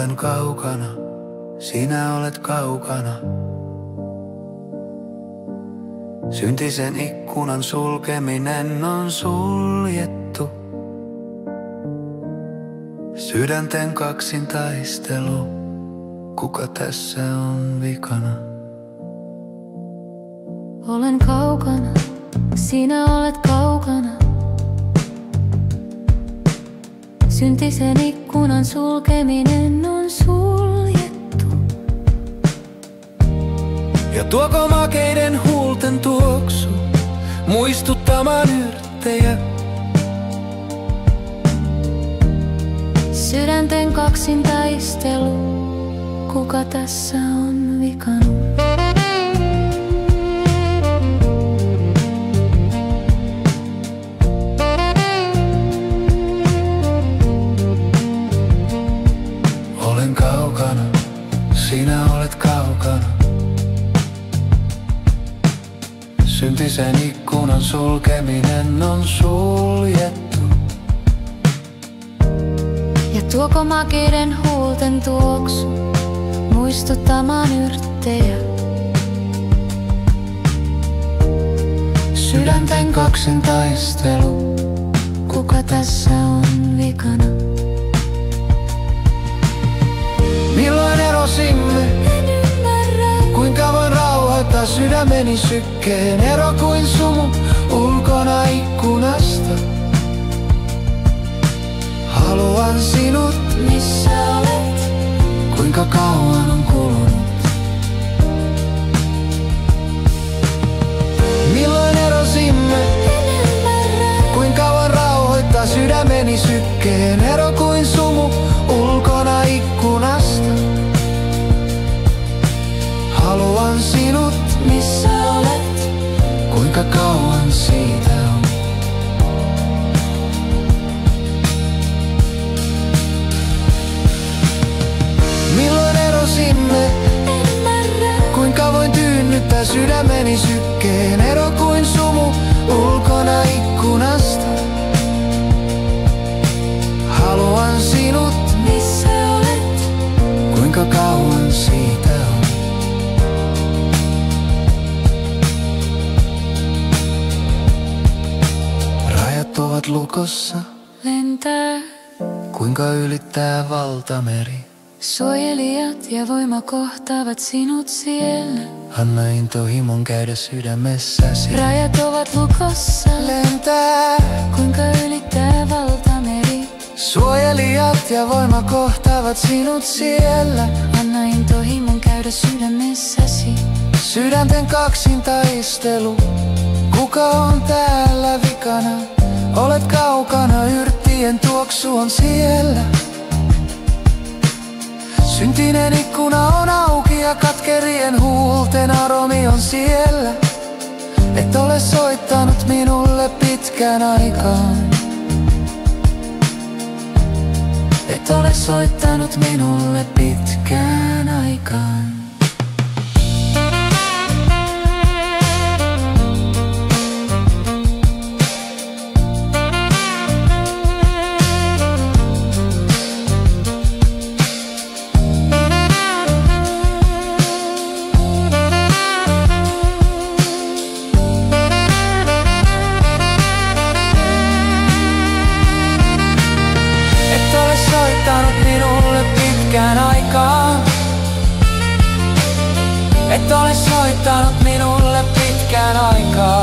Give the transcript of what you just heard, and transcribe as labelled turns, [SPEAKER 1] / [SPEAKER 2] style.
[SPEAKER 1] Olen kaukana, sinä olet kaukana. Syntisen ikkunan sulkeminen on suljettu. Sydänten kaksintaistelu, kuka tässä on vikana?
[SPEAKER 2] Olen kaukana, sinä olet kaukana. Syntisen ikkunan sulkeminen on suljettu.
[SPEAKER 1] Ja tuoko makeiden huulten tuoksu muistuttamaan yrttejä?
[SPEAKER 2] Sydänten kaksintaistelu, kuka tässä on vikana?
[SPEAKER 1] Olen kaukana, sinä olet kaukana. Syntisen ikkunan sulkeminen on suljettu.
[SPEAKER 2] Ja tuoko makeiden huulten tuoksu muistuttamaan yrttejä?
[SPEAKER 1] Sydänten kaksintaistelu,
[SPEAKER 2] Kuka tässä on vikana?
[SPEAKER 1] milloin erosimme?
[SPEAKER 2] En ymmärrä.
[SPEAKER 1] Kuinka voin rauhoittaa sydämeni sykkeen? Ero kuin sumu ulkona ikkunasta. Haluan sinut,
[SPEAKER 2] Missä olet?
[SPEAKER 1] kuinka kauan on kulunut. Milloin erosimme?
[SPEAKER 2] En ymmärrä.
[SPEAKER 1] Kuinka voin rauhoittaa sydämeni sykkeen? Ero kuin sumu ulkona ikkunasta. Haluan sinut,
[SPEAKER 2] Missä olet?
[SPEAKER 1] kuinka kauan siitä on. Milloin erosimme?
[SPEAKER 2] En ymmärrä.
[SPEAKER 1] Kuinka voin tyynnyttää sydämeni sykkeen? Ero kuin sumu ulkona ikkunasta. Haluan sinut,
[SPEAKER 2] Missä olet?
[SPEAKER 1] kuinka kauan siitä on. Rajat ovat lukossa,
[SPEAKER 2] Lentää
[SPEAKER 1] kuinka ylittää valtameri.
[SPEAKER 2] suojelijat ja voima kohtaavat sinut siellä.
[SPEAKER 1] Anna intohimon käydä sydämessäsi.
[SPEAKER 2] Rajat ovat lukossa.
[SPEAKER 1] Lentää,
[SPEAKER 2] Kuinka ylittää valtameri?
[SPEAKER 1] suojelijat ja voima kohtaavat sinut siellä.
[SPEAKER 2] Anna intohimon käydä sydämessäsi.
[SPEAKER 1] Sydänten kaksintaistelu, kuka on täällä vikana? Olet kaukana, yrttien tuoksu on siellä. Syntinen ikkuna on auki ja katkerien huulten aromi on siellä. Et ole soittanut minulle pitkään aikaan. Et ole soittanut minulle pitkään aikaan. Minulle pitkään aikaan. Et ole soittanut minulle pitkään aikaan.